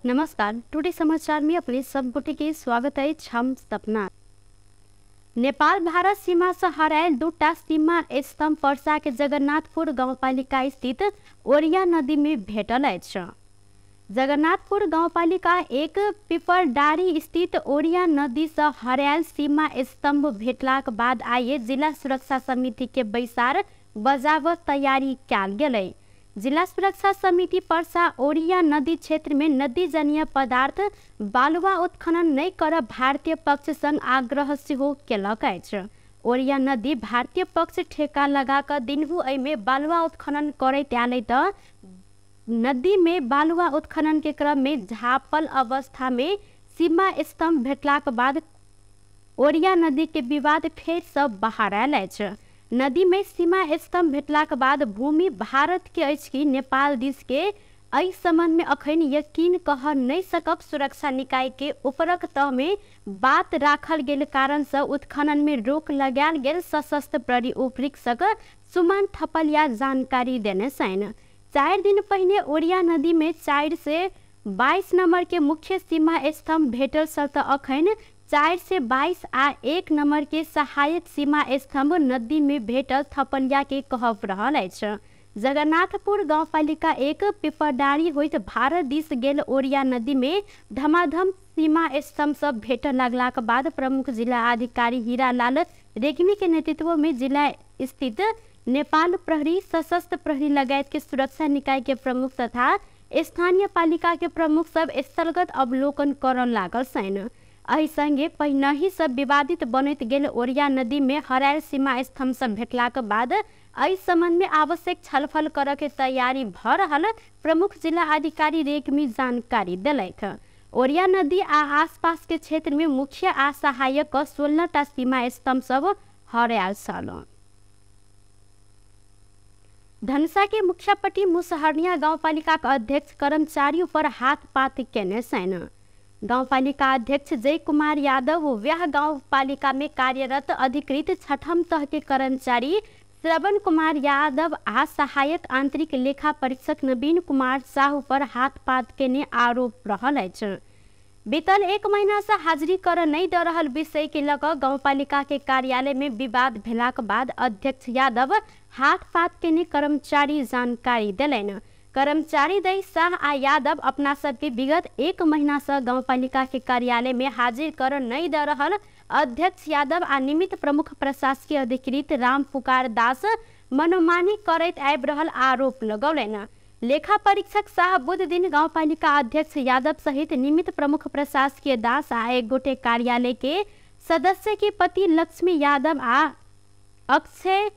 नमस्कार। टुडे समाचार में अपने सबगोटे के स्वागत है। हम सपना नेपाल भारत सीमा से हरायल दुटा सीमा स्तंभ पर्सा के जगन्नाथपुर गाउँपालिका स्थित ओरिया नदी में भेटल अछि। जगन्नाथपुर गाउँपालिका एक पिपरडारी स्थित ओरिया नदी से हरायल सीमा स्तंभ भेटलाक बाद आइए जिला सुरक्षा समिति के बैसार बजाव तैयारी कयल गेलै। जिला सुरक्षा समिति पर्सा ओरिया नदी क्षेत्र में नदी जनीय पदार्थ बालुआ उत्खनन नहीं कर भारतीय पक्ष संग आग्रह सेहो केलक अछि। ओरिया नदी भारतीय पक्ष ठेका लगा कर दिनहु एमे बालुआ उत्खनन करैत आलै त नदी में बालुआ उत्खनन के क्रम में झापल अवस्था में सीमा स्तंभ भेटलाक बाद ओरिया नदी के विवाद फेर से बाहर आयल अछि। नदी में सीमा स्तंभ भेटलाक बाद भूमि भारत के अछि कि नेपाल दिस के एहि संबंध में अखन यकीन कह नहीं सकब। सुरक्षा निकाय के उपरक तह में बात राखल गेल कारण से उत्खनन में रोक लगायल गेल। सशस्त्र प्रहरी उपरीक्षक सुमन थपलिया जानकारी देने छन्। 4 दिन पहले ओरिया नदी में 4 से 22 नंबर के मुख्य सीमा स्तंभ भेटल त अखन 4 से 22 आ 1 नंबर के सहायक सीमा स्तंभ नदी में भेटल थपलिया के कहब रहल अछि। जगन्नाथपुर गाउँपालिका एक पिपरडारी होइत भारत दिस गेल ओरिया नदी में धमाधम सीमा स्तंभ सब भेटल लागलाक बाद प्रमुख जिला अधिकारी हीरालाल रेग्मी के नेतृत्व में जिला स्थित नेपाल प्रहरी, सशस्त्र प्रहरी लगायत के सुरक्षा निकाय के प्रमुख तथा स्थानीय पालिका के प्रमुख सब स्थलगत अवलोकन करन लागल छन्। एहि संगे पहिनहि सब विवादित बनैत गेल ओरिया नदी में हरायल सीमा स्तंभ सब भेटलाक बाद एहि संबंध में आवश्यक छलफल करऽ के तैयारी भ रहल प्रमुख जिला अधिकारी रेग्मी जानकारी देलथि। ओरिया नदी आ आसपास के क्षेत्र में मुख्य आ सहायक 16टा सीमा स्तंभ सब हरायल छल। धनुषा के मुखियापट्टी मुसहरनिया गाउँपालिका अध्यक्ष कर्मचारी पर हाथ-पात केने छन्। गाउँपालिका अध्यक्ष जय कुमार यादव वह गाउँपालिका में कार्यरत अधिकृत 6ठम तह के कर्मचारी श्रवण कुमार यादव आ सहायक आंतरिक लेखा परीक्षक नवीन कुमार साहू पर हाथ-पात केने आरोप रहल अछि। बीतल 1 महीना से हाजिरी कर नहीं द रहल विषय के लक गाउँपालिका के कार्यालय में विवाद भेलाक बाद अध्यक्ष यादव हाथ-पात केने कर्मचारी जानकारी देलनि। कर्मचारी दई शाह आ यादव अपना सबके विगत 1 महीना से गाउँपालिका के कार्यालय में हाजिर कर नहीं द रहल अध्यक्ष यादव आ निमित्त प्रमुख प्रशासकीय अधिकृत राम पुकार दास मनोमानी करैत आबि रहल आरोप लगौलनि। लेखा परीक्षक शाह बुध दिन गाउँपालिका अध्यक्ष यादव सहित निमित्त प्रमुख प्रशासकीय दास आ एक गोटे कार्यालय के सदस्य के पति लक्ष्मी यादव आ अक्षय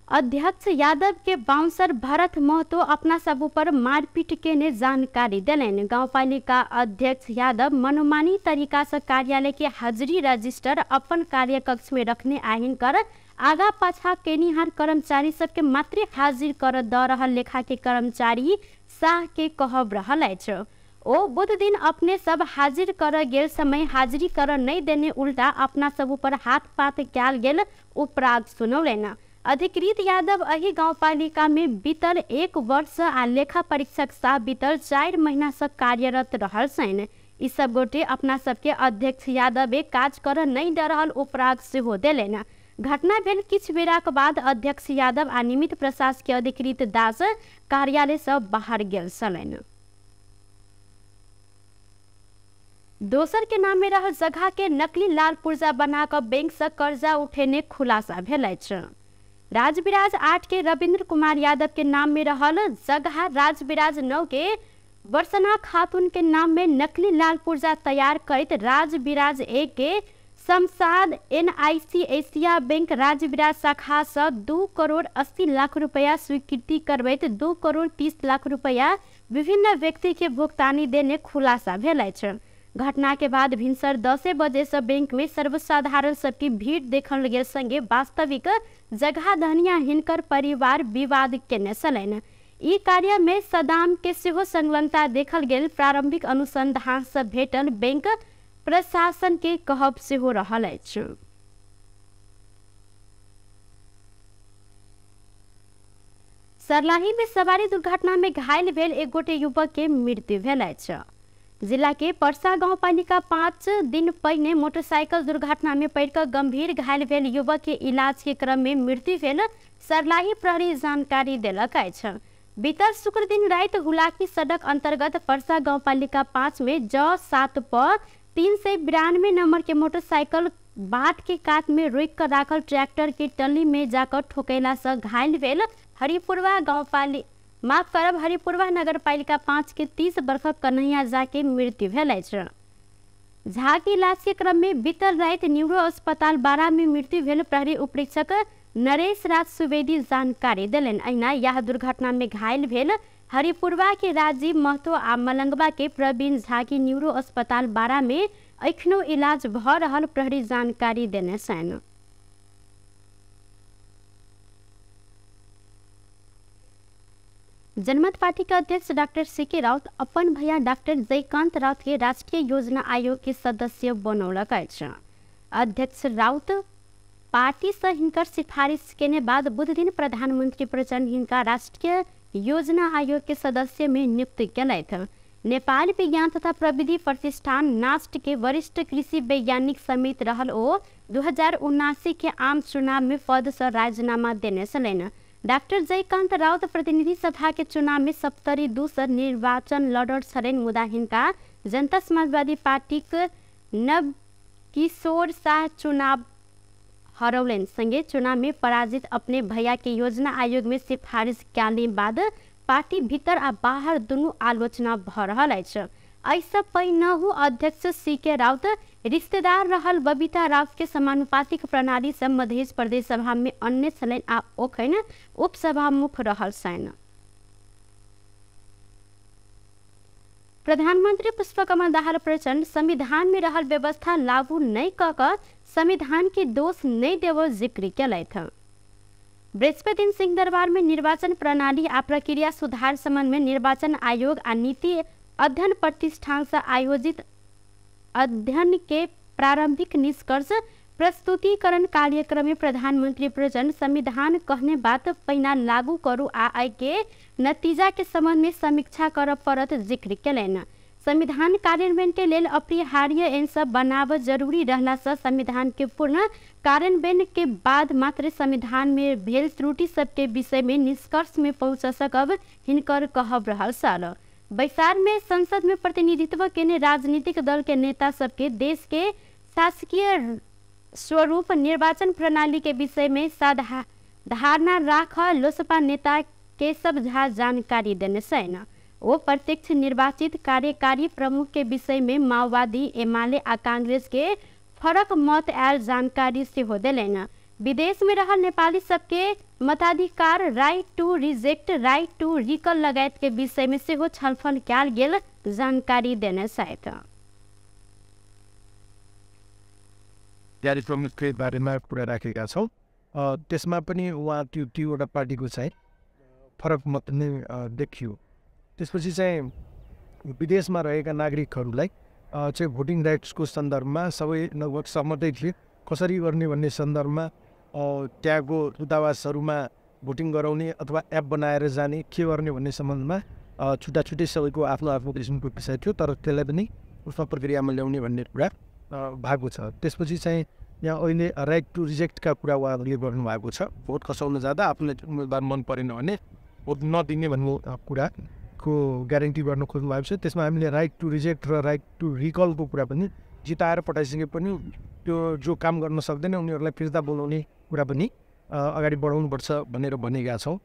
अध्यक्ष यादव के बाउंसर भरत महतो अपना सब पर मारपीट के ने जानकारी दिलनि। गाउँपालिका अध्यक्ष यादव मनोमानी तरीका से कार्यालय के हाजिरी रजिस्टर अपन कार्यकक्ष में रखने आहिन कर आगा पाछा केनिहार कर्मचारी सबके मात्र हाजिर कर द रहल लेखा के कर्मचारी शाह के कहब रहल अछि। ओ बुध दिन अपने सब हाजिर कर गेल समय हाजिरी कर नहीं देने उल्टा अपना सब पर हाथ-पात कयल गेल उपराग सुनौलनि। अधिकृत यादव एही गाउँपालिका में बीतल 1 वर्ष आ लेखा परीक्षक शाह बीतल 4 महीना से कार्यरत रहल छन्। ई सब गोटे अपना सबके अध्यक्ष यादव काज कर नहीं द रहल उपराग सेहो देलनि। घटना भेल किछु बेराक बाद अध्यक्ष यादव आ निमित्त प्रशासकीय अधिकृत दास कार्यालय से बाहर गेल छलनि। दोसर के नाम में रहल जगह के नकली लाल पुर्जा बनाकर बैंक से कर्जा उठेने खुलासा भेल अछि। राजविराज 8 के रविंद्र कुमार यादव के नाम में रहल जगह राजविराज 9 के वर्षना खातून के नाम में नकली लाल पुर्जा तैयार करत राजविराज 1 के Shamshad NIC Asia bank Rajbiraj शाखा से 2 करोड़ 80 लाख रुपया स्वीकृति करबैत 2 करोड़ 30 लाख रुपया विभिन्न व्यक्ति के भुगतानी देने खुलासा भेल अछि। घटना के बाद भिनसर 10 बजे से बैंक में सर्वसाधारण सबकी भीड़ देखल गेल संगे वास्तविक जगह धनिया हिनकर परिवार विवाद केने छलनि। ई कार्य में सदाम के सेहो संलग्नता देखल गेल। प्रारंभिक अनुसंधान से भेटल बैंक प्रशासन के कहब सेहो रहल अछि। सर्लाही में सवारी दुर्घटना में घायल भेल एक गोटे युवक के मृत्यु भेल अछि। जिला के पर्सा गाउँपालिका 5 दिन पहिने मोटरसाइकिल दुर्घटना में पड़कर गंभीर घायल भेल युवक के इलाज के क्रम में मृत्यु भेल सर्लाही प्रहरी जानकारी देलक अछि। बीतर शुक्र दिन रात हुलाकी सड़क अंतर्गत पर्सा गाउँपालिका 5 में ज 7 पर 392 नंबर के मोटरसाइकिल बाट के कात में रोक कर राखल ट्रैक्टर के टल्ली में जाकर ठोकैला से घायल भेल हरिपुरवा नगरपालिका 5 के 30 वर्षक कन्हैया झा के मृत्यु भेल अछि। झा के इलाज के क्रम में बीतल रात न्यूरो अस्पताल 12 में मृत्यु भेल प्रहरी उपरीक्षक नरेश राज सुवेदी जानकारी देलन। अहिना यह दुर्घटना में घायल भेल हरिपुरवा के राजीव महतो आ मलंगवा के प्रवीण झा की न्यूरो अस्पताल 12 में अखनो इलाज भ रहल प्रहरी जानकारी देने छन्। जनमत पार्टी के अध्यक्ष डॉक्टर सीके राउत अपन भैया डॉक्टर जयकांत राउत के राष्ट्रीय योजना आयोग के सदस्य बनौलक अछि। अध्यक्ष राउत पार्टी से हिनकर सिफारिश केने बाद बुध दिन प्रधानमंत्री प्रचंड हिनका राष्ट्रीय योजना आयोग के सदस्य में नियुक्त केलथि। नेपाल विज्ञान तथा प्रविधि प्रतिष्ठान नास्ट के वरिष्ठ कृषि वैज्ञानिक समिति रहल ओ 2079 के आम चुनाव में पद से राजीनामा देने छलनि। डॉक्टर जयकांत राउत प्रतिनिधि सभा के चुनाव में 72 से निर्वाचन लड़ल छलनि, मुदा हिनका जनता समाजवादी पार्टी के नव किशोर शाह चुनाव हरौलन संगे चुनाव में पराजित अपने भैया के योजना आयोग में सिफारिश के बाद पार्टी भीतर आ बाहर दुनू आलोचना भ रहल अछि। ऐसा पहिनहु अध्यक्ष सीके राउत रिश्तेदार रहल बबीता राउत के समानुपातिक प्रणाली से मध्य प्रदेश सभा में अन्य छलनि आ ओखन उपसभामुख रहल छनि। प्रधानमंत्री पुष्पकमल दाहाल प्रचंड संविधान में रहल व्यवस्था लागू नहीं क संविधान के दोष नहीं देव जिक्र केलथि। बृहस्पति दिन सिंहदरबार में निर्वाचन प्रणाली आ प्रक्रिया सुधार संबंध में निर्वाचन आयोग आ नीति अध्ययन प्रतिष्ठान से आयोजित अध्ययन के प्रारंभिक निष्कर्ष प्रस्तुतिकरण कार्यक्रम में प्रधानमंत्री प्रचंड संविधान कहने बात पहिना लागू करू आ आय के नतीजा के संबंध में समीक्षा कर परत जिक्र केलनि। संविधान कार्यान्वयन के लेल अपरिहार्य एन सब बनाव जरूरी रहला से संविधान के पूर्ण कार्यान्वयन के बाद मात्र संविधान में भेल त्रुटि सबके विषय में निष्कर्ष में पहुंच सकब हिनकर कहब रहल साल। बैसार में संसद में प्रतिनिधित्व केने राजनीतिक दल के नेता सबके देश के शासकीय स्वरूप निर्वाचन प्रणाली के विषय में धारणा राख लोसपा नेता केशव झा जानकारी देने छन्। वो प्रत्यक्ष निर्वाचित कार्यकारी प्रमुख के विषय में माओवादी एमाले आ कांग्रेस के फरक मत आयल जानकारी से हो देलनि। विदेश में रहल नेपाली सबके मताधिकार right to reject right to recall लगायत के विषय में सेहो छलफल कयल गेल जानकारी देने छथि। जारी प्रमुखको बारेमा कुरा राखेका छौँ। त्यसमा पनि उहाँ तीवटा पार्टीको चाहिँ फरक मत नै देखियो। त्यसपछि चाहिँ विदेशमा रहेका नागरिकहरूलाई चाहिँ भोटिङ राइट्सको सन्दर्भमा सबै लगभग सहमतै थिए। कसरी गर्ने भन्ने सन्दर्भमा त्यहाँको दूतावासहरूमा भोटिङ गराउने अथवा एप बनाएर जाने के गर्ने भन्ने सम्बन्धमा छुट्टा छुट्टै सबैको आफ्नो आफ्नो किसिमको विषय थियो, तर त्यसलाई पनि उसमा प्रक्रियामा ल्याउने भन्ने कुरा भएको छ। त्यसपछि चाहिँ यहाँ अहिले राइट टु रिजेक्टका कुरा उहाँहरूले गर्नुभएको छ। भोट खसाउन जाँदा आफूलाई उम्मेदवार मन परेन भने भोट नदिने भन्ने कुराको ग्यारेन्टी गर्न खोज्नु भएको छ। त्यसमा हामीले राइट टु रिजेक्ट र राइट टु रिकलको कुरा पनि जिताएर पठाइसके पनि त्यो जो काम गर्न सक्दैन उनीहरूलाई फिर्ता बोलाउने कुरा पनि अगाडि बढाउनुपर्छ भनेर भनेका छौँ।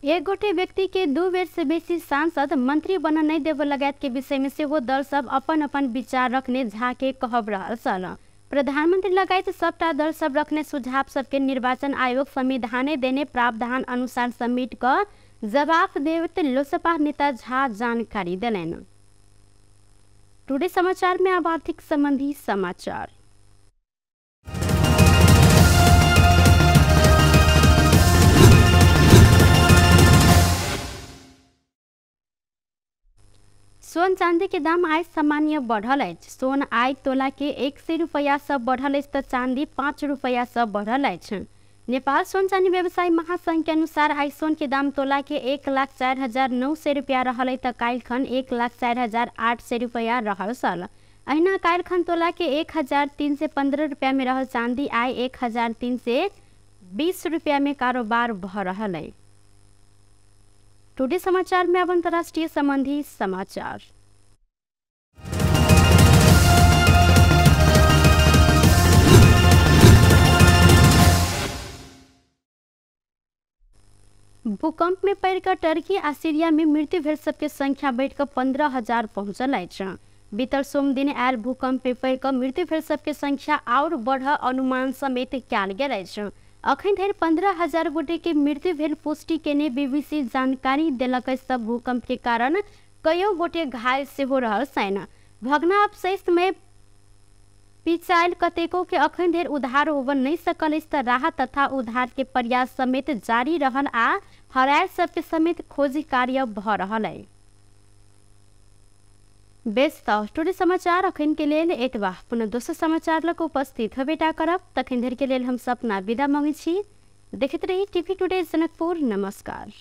एक गोटे व्यक्ति के 2 बेर से बेसी सांसद मंत्री बन नहीं देव लगायत के विषय में से वो दल सब अपन अपन विचार रखने झा के कहब रहल छल। प्रधानमंत्री लगायत सबटा दल सब रखने सुझाव सबके निर्वाचन आयोग संविधाने देने प्रावधान अनुसार समेट कर जवाब देवत लोसपा नेता झा जानकारी दिलन। टुडे समाचार में अब आर्थिक संबंधी समाचार। सोन चांदी के दाम आज सामान्य बढ़ल अछि। सोन आइ तोला के 100 रुपया से बढ़ल अछि तो चांदी 5 रुपया से बढ़ल अछि। नेपाल सोन चाँदी व्यवसायी महासंघ के अनुसार आई सोन के दाम तोला के 1,04,900 रुपया रहल त काल्खन 1,04,800 रुपया रहल सल। अहिना काल्खन तोला के 1,315 रुपया में रहल चांदी आई 1,320 रुपया में कारोबार भ रहल है। टुडे समाचार में अब अंतर्राष्ट्रीय संबंधी समाचार। भूकंप में पड़कर टर्की आ सीरिया में मृत्यु भेल सबके संख्या बढ़कर 15,000 पहुंचल अछि। बीतर सोम दिन आयल भूकंप में पड़कर मृत्यु भेल सबके संख्या और बढ़ अनुमान समेत कयल गेल अछि। अखन धरि 15,000 गोटे के मृत्यु भेल पुष्टि केने बीबीसी जानकारी देलक। सब भूकंप के कारण कईयो गोटे घायल सेहो रहल छनि। भग्नावशेष में पिचायल कतेको के अखन धरि उद्धार होबऽ नहीं सकल अछि त राहत तथा उद्धार के प्रयास समेत जारी रहल आ हरायल सबके समेत खोजी कार्य भ रहल है। बेस टुडे समाचार अखन के लेल एतबा। पुनः दोसर समाचार लक उपस्थित हेबेटा करब। तखन धरि के लेल हम सपना विदा मांगै छी। देखैत रही टीवी टुडे जनकपुर। नमस्कार।